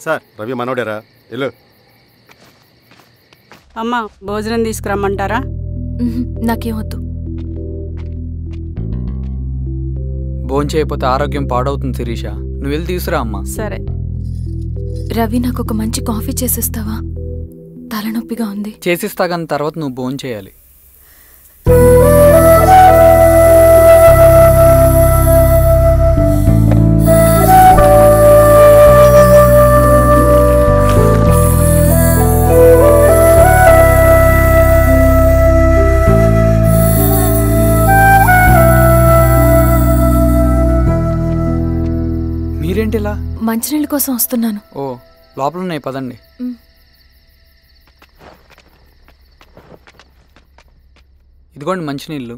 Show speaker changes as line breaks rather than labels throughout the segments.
Sir Ravi మనోడేరా వెళ్ళు.
అమ్మా భోజనం తీసుకురమ్మంటారా?
నాకేమొద్దు.
భోజనం చేయకపోతే ఆరోగ్యం పాడవుతుంది శిరీష. నువ్వు వెళ్ళి తీసుకురా అమ్మా.
సరే.
రవి నాకు ఒక మంచి కాఫీ చేసిస్తావా? తలనొప్పిగా ఉంది.
చేసిస్తా కానీ తర్వాత నువ్వు భోజనం చేయాలి. మీరేంటిలా?
మంచినీళ్ళ కోసం వస్తున్నాను.
ఓ లోపల ఉన్నాయి పదండి. ఇదిగోండి మంచినీళ్ళు.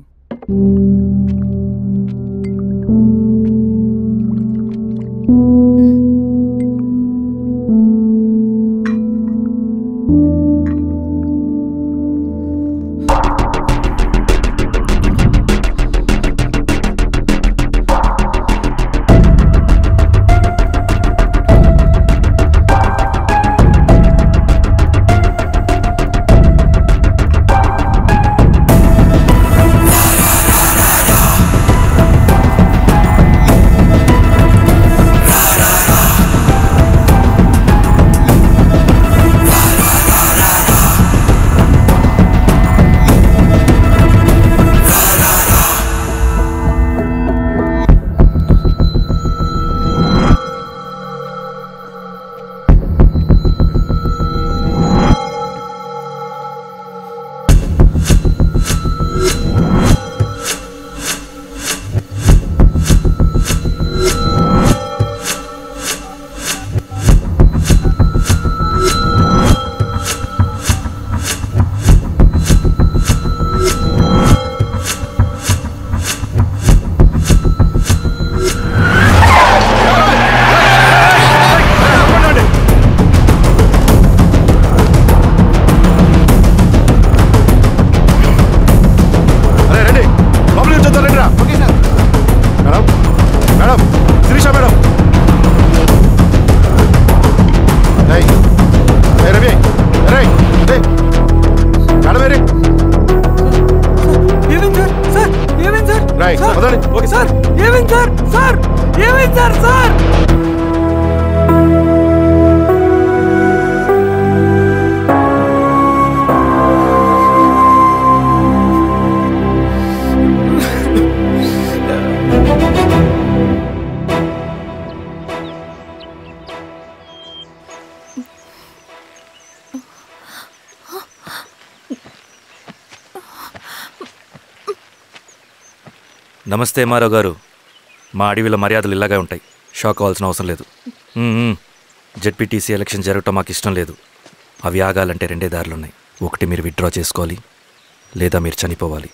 నమస్తే మారావు గారు. మా అడవిలో మర్యాదలు ఇలాగే ఉంటాయి. షాక్ అవ్వాల్సిన అవసరం లేదు. జెడ్పీటీసీ ఎలక్షన్ జరగటం మాకు ఇష్టం లేదు. అవి ఆగాలంటే రెండే దారులు ఉన్నాయి. ఒకటి మీరు విత్డ్రా చేసుకోవాలి, లేదా మీరు చనిపోవాలి.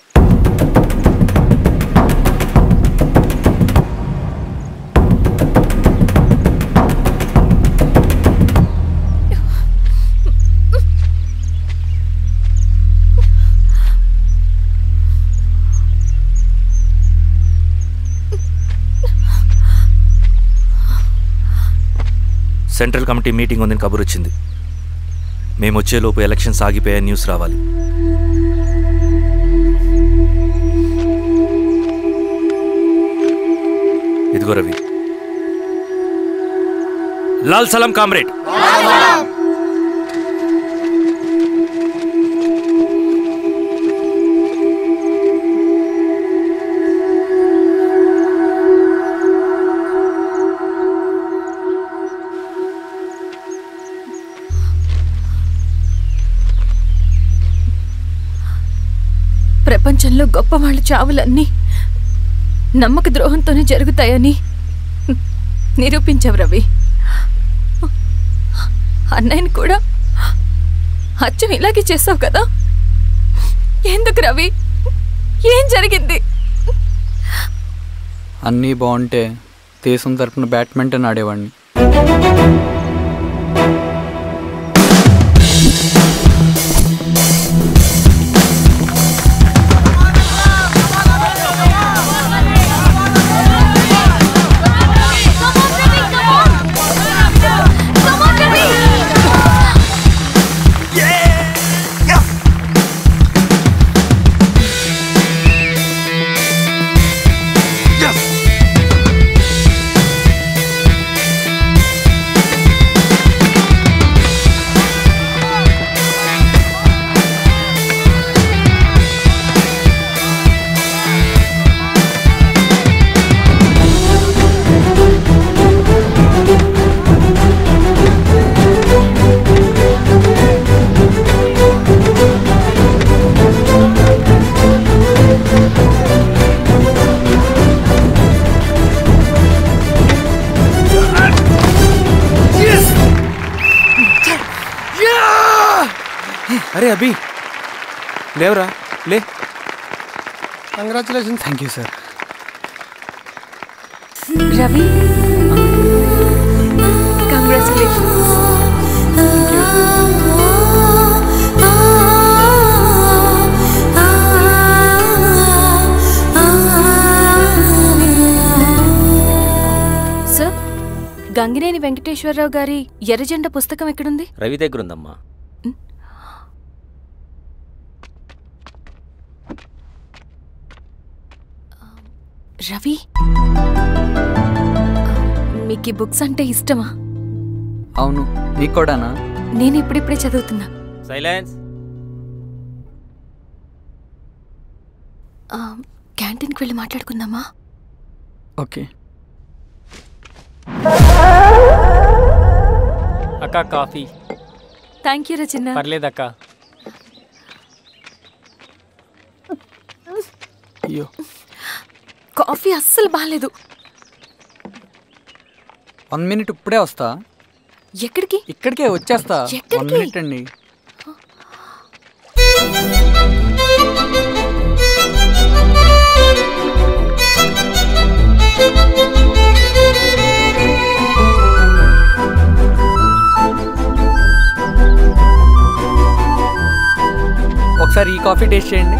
సెంట్రల్ కమిటీ మీటింగ్ ఉందని కబురు వచ్చింది. మేము వచ్చేలోపు ఎలక్షన్స్ ఆగిపోయే న్యూస్ రావాలి. ఇదిగో రవి. లాల్ సలాం కామ్రేడ్.
ప్రపంచంలో గొప్ప వాళ్ళ చావులన్నీ నమ్మక ద్రోహంతోనే జరుగుతాయని నిరూపించావు రవి. అన్నయ్యని కూడా అచ్చం ఇలాగే చేసావు కదా. ఎందుకు రవి? ఏం జరిగింది?
అన్నీ బాగుంటే దేశం తరపున బ్యాడ్మింటన్ ఆడేవాడిని.
అరే అభి లేవరా లే.
Congratulations.
Thank you sir.
Ravi congratulations. Sir, Gangineni Venkateswararao గారి ఎర్రజెండ పుస్తకం ఎక్కడుంది?
రవి దగ్గర ఉందమ్మా.
రవి, మీకు ఈ బుక్స్ అంటే ఇష్టమా?
అవును, నీకు కూడానా?
నేను ఇప్పుడిప్పుడే చదువుతున్నా.
సైలెన్స్.
క్యాంటీన్కి వెళ్ళి మాట్లాడుకుందామా?
ఓకే.
అక్క కాఫీ.
థ్యాంక్ యూ రచన.
పర్లేదక్క.
అయ్యో,
కాఫీ అస్సలు బాగాలేదు.
1 minute ఇప్పుడే వస్తా.
ఎక్కడికి?
ఇక్కడికే వచ్చేస్తా.
ఎక్కడికి?
1 minute అండి. ఒకసారి ఈ కాఫీ టేస్ట్ చేయండి.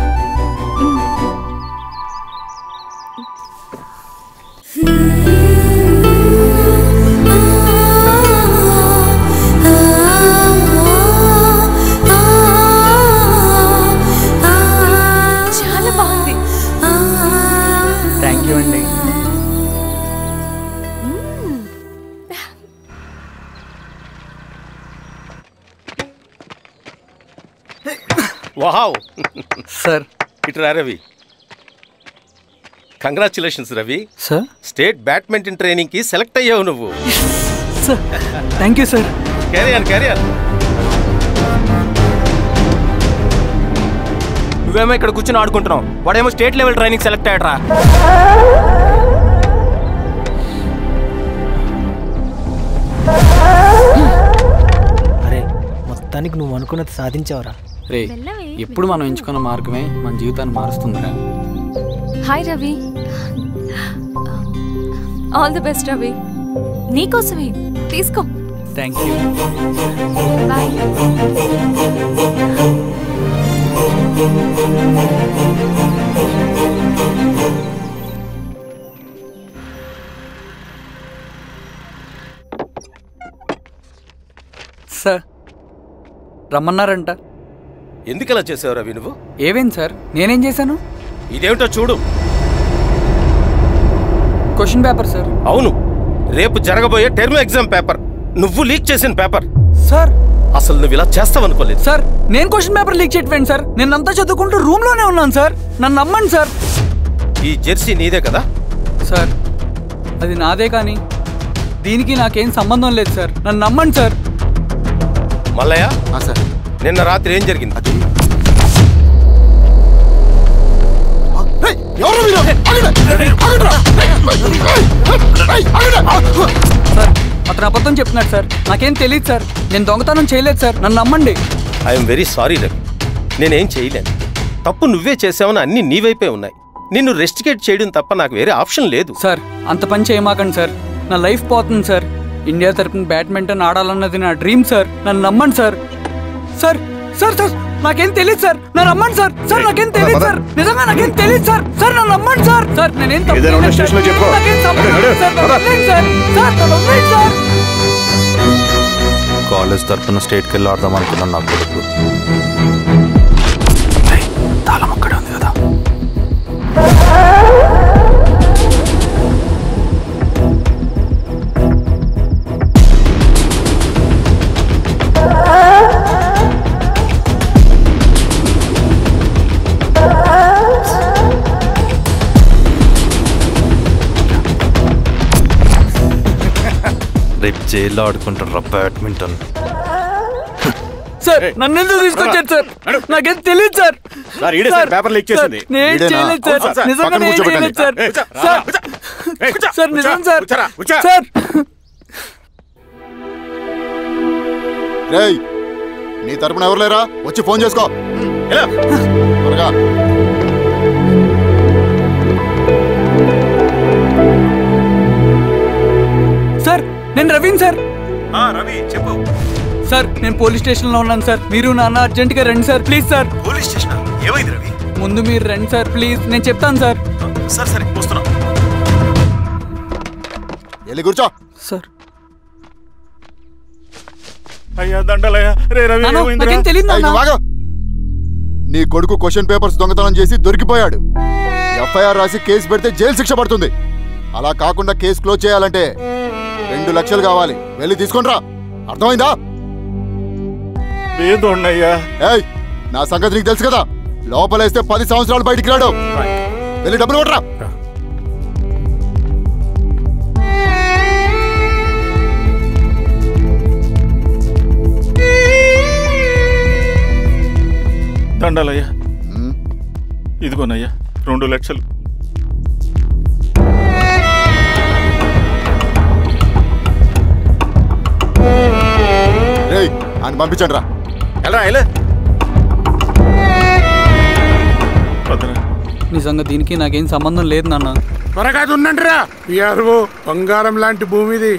చాలా బాగుంది.
థ్యాంక్ యూ అండి.
వావ్.
సార్.
ఇటురా Ravi. Congratulations Ravi.
Sir.
State badminton training కి సెలెక్ట్ అయ్యావు నువ్వు.
Sir thank you sir.
Career.
నువ్వేమో ఇక్కడ కూర్చొని ఆడుకుంటున్నావు, వాడేమో స్టేట్ లెవెల్ ట్రైనింగ్ సెలెక్ట్ అయ్యాడ్రా.
అరే, మొత్తానికి నువ్వు అనుకున్నది సాధించావురా.
రే, ఎప్పుడు మనం ఎంచుకున్న మార్గమే మన జీవితాన్ని మారుస్తుందిరా.
Hi Ravi. All the best Ravi. నీకోసమే, తీసుకో.
Thank you.
బాయ్.
సార్, రమ్మన్నారంట.
ఎందుకలా చేసావు రవి నువ్వు?
ఏవేం సార్, నేనేం చేశాను?
ఇదేమిటో చూడు.
Question paper sir.
అవును, రేపు జరగబోయే టర్మ్ ఎగ్జామ్ పేపర్. నువ్వు లీక్ చేసిన పేపర్.
సార్,
అసలు నువ్వు ఇలా చేస్తావనుకోలేదు.
సార్, నేను క్వశ్చన్ పేపర్ లీక్ చేయట్లేదు సార్. నేను అంతా చదువుకుంటూ రూమ్ లోనే ఉన్నాను సార్. నన్ను నమ్మండి సార్.
ఈ జెర్సీ నీదే కదా?
సార్, అది నాదే, కానీ దీనికి నాకేం సంబంధం లేదు సార్. నన్ను నమ్మండి సార్.
మల్లయ్య
సార్,
నిన్న రాత్రి ఏం జరిగింది?
సార్, అతను అబద్ధం చెప్తున్నాడు సార్. నాకేం తెలియదు సార్. నేను దొంగతనం చేయలేదు సార్. నన్ను నమ్మండి.
ఐఎమ్ వెరీ సారీ రవి, నేనేం చేయలేను. తప్పు నువ్వే చేసావని అన్ని నీ వైపే ఉన్నాయి. నిన్ను రెస్టికేట్ చేయడం తప్ప నాకు వేరే ఆప్షన్ లేదు.
సార్, అంత పని చేయమాకండి సార్. నా లైఫ్ పోతుంది సార్. ఇండియా తరపున బ్యాడ్మింటన్ ఆడాలన్నది నా డ్రీమ్ సార్. నన్ను నమ్మండి సార్. సార్ సార్ సార్ నాకేం తెలియదు సార్. నన్ను నమ్మండి సార్. సార్ నాకేం తెలియదు సార్. నిజంగా నాకేం తెలియదు సార్. సార్ నన్ను నమ్మండి సార్. సార్ నేనేం తప్పు చేయలేదు సార్. నాకేం సంబంధం లేదు సార్. నన్ను వదిలేయండి సార్. సార్ నన్ను వదిలేయండి సార్.
కాలేజ్ తరఫున స్టేట్కి వెళ్ళి ఆడదాం అనుకున్నాను. నాకు కొడుకు తాళం అక్కడే ఉంది కదా. రేపు జైల్లో ఆడుకుంటారు బ్యాడ్మింటన్.
సార్ నన్ను ఎందుకు తీసుకొచ్చారు సార్? నాకేం తెలియదు సార్.
పేపర్ లీక్ చేసింది.
నేను చేయలేదు సార్. నిజంగా నేను చేయలేదు సార్. సార్ సార్ నిజం సార్. సార్
నీ తరపున ఎవరు లేరా? వచ్చి ఫోన్ చేసుకో త్వరగా.
సార్ నేను రవీన్ సార్.
రవి చెప్పు.
సార్ నేను పోలీస్ స్టేషన్ లో ఉన్నాను సార్. మీరు నాన్న అర్జెంట్ గా రండి sir please sir.
Police station ఏమైంది రవి?
ముందు మీరు రండి సార్ ప్లీజ్, నేను చెప్తాను సార్.
సరే సరే వస్తున్నా.
వెళ్ళి కూర్చో.
సార్
అయ్యా దండలయ్యా. రే రవి
నాకేం తెలియదు.
నీ కొడుకు క్వశ్చన్ పేపర్స్ దొంగతనం చేసి దొరికిపోయాడు. ఎఫ్ఐఆర్ రాసి కేసు పెడితే జైలు శిక్ష పడుతుంది. అలా కాకుండా కేసు క్లోజ్ చేయాలంటే 2 లక్షలు కావాలి. వెళ్ళి తీసుకుంట్రా. అర్థమైందా?
లేదోన్నయ్యా.
ఏయ్ నా సంగతి నీకు తెలుసు కదా. లోపలేస్తే 10 సంవత్సరాలు బయటికి రాడు. వెళ్ళి డబ్బులు కొట్టరా.
దండాలయ్యా. ఇదిగోనయ్యా 2 లక్షలు.
రేయ్ అని పంపించండి రా.
నిజంగా దీనికి నాకేం సంబంధం లేదు నాన్న.
త్వరగా దున్నండి రా. బంగారం లాంటి భూమిది.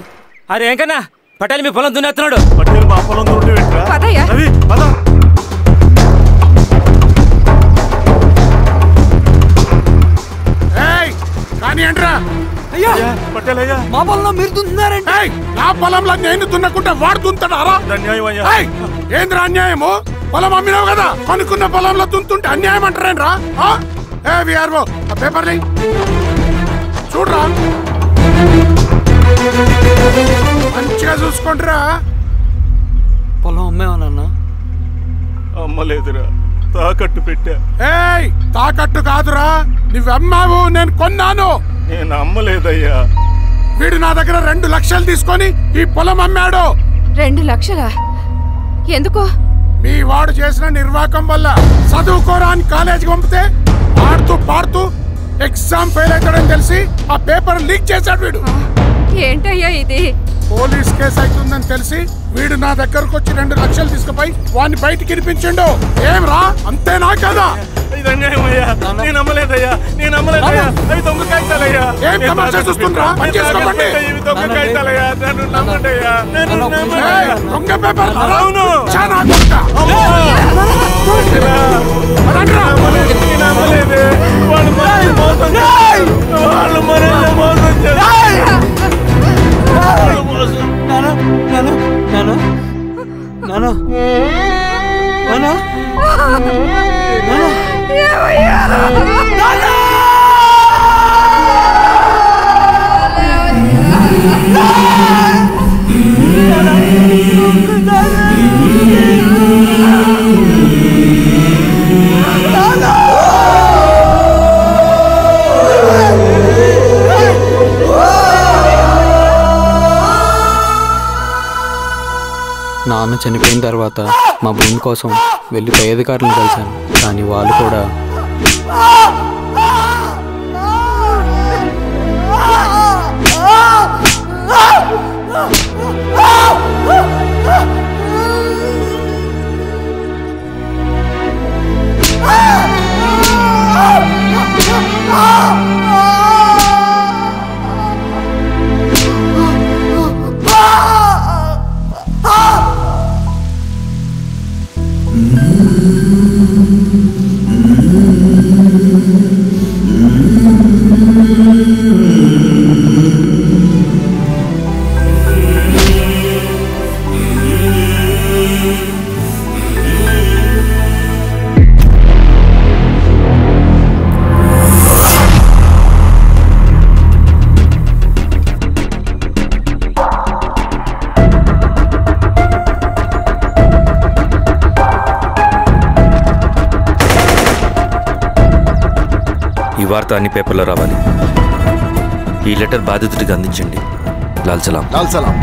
అరే ఏంకన్నా పటేల్ మీ పొలం దున్నేస్తున్నాడు.
పటేల్ మా పొలం దున్నేట్రా.
కానీ ఏంట్రా?
అయ్యా
పటేల్ అయ్యా
మా పొలంలో మీరు దున్నుతున్నారంటే
నా పొలంలో నేను దున్నకుంటే వాడు దున్నుతాడా? ఏంద్రా అన్యాయము? పొలం అమ్మినావు కదా, అనుకున్న పొలంలో దున్నుతుంటే అన్యాయం అంటారేంట్రా? విఆర్ఓ ఆ పేపర్ని చూడరా, మంచిగా చూసుకుంటారా.
పొలం అమ్మేమన్నా?
అమ్మలేదురా, తాకట్టు పెట్టా.
తాకట్టు కాదురా, నువ్వు అమ్మావు, నేను కొన్నాను.
నేను అమ్మలేదయ్యా.
వీడు నా దగ్గర 2 లక్షలు తీసుకొని ఈ పొలం అమ్మాడు.
2 లక్షలా? ఎందుకు?
మీ వాడు చేసిన నిర్వాకం వల్ల చదువుకోరా అని కాలేజీకి పంపితే ఆడుతూ పాడుతూ ఎగ్జామ్ ఫెయిల్ అవుతాడని తెలిసి ఆ పేపర్ లీక్ చేశాడు వీడు.
ఏంటయ్యా ఇది?
పోలీస్ కేసు అవుతుందని తెలిసి వీడు నా దగ్గరకు వచ్చి 2 లక్షలు తీసుకుపోయి వాడిని బయటికి వినిపించిండు. ఏం రా, అంతేనా కదా?
నేను అమ్మలేదయ్యా, నేను అమ్మలేదయ్యా. అవి దొంగ కాగితాలయ్యా.
ఏం తమాషా చూస్తుండ్రా? పని చేసుకోకండి.
ఇవి దొంగ కాగితాలయ్యా. నన్ను నమ్మండయ్యా.
దొంగ పేపర్.
అవును.
చాలా దొంగ.
నేను అమ్మలేదే. వాళ్ళు మనల్ని మోసం చేశారు. వాళ్ళు మనల్ని మోసం చేశారు.
నాన్న చనిపోయిన తర్వాత మా భూమి కోసం వెళ్ళి పై అధికారులను కలిశాను, కానీ వాళ్ళు కూడా
వార్త అన్ని పేపర్లో రావాలి. ఈ లెటర్ బాధితుడికి అందించండి. లాల్ సలాం.
లాల్ సలాం.